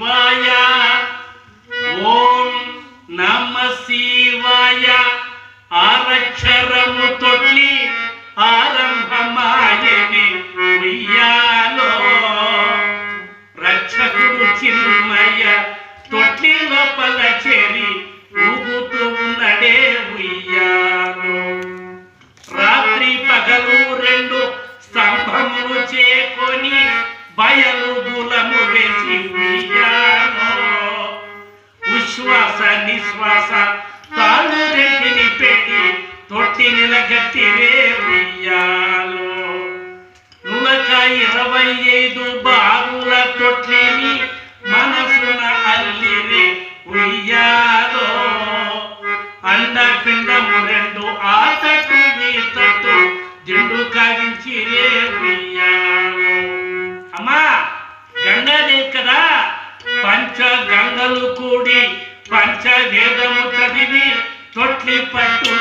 శివాయ ఓం నమ శివాయ ఆరక్షరము తొట్లి ఆరంభమాయని ఉయ్యాలో రక్షకుడు చిన్మయ తొట్లి లోపల చేరి ఊగుతూ ఉన్నడే ఉయ్యాలో రాత్రి పగలు రెండు స్తంభములు చేకొని బయలు దూలము వేసి ఉయ్యాలో ఉశ్వాస నిశ్వాస తాను రెంటిని పెట్టి తొట్టి నిలగట్టిరే ఉయ్యాలో నులక 25 బారుల తొట్లిని మనసున అల్లిరే ఉయ్యాలో అండపిండము రెండు ఆ తట్టు ఈ తట్టు దిండు కావించిరే ఉయ్యాలో అమ్మా గంగాదేవి కదా పంచ గంగలు కూడి పంచ వేదము చదివి తొట్లి పట్టు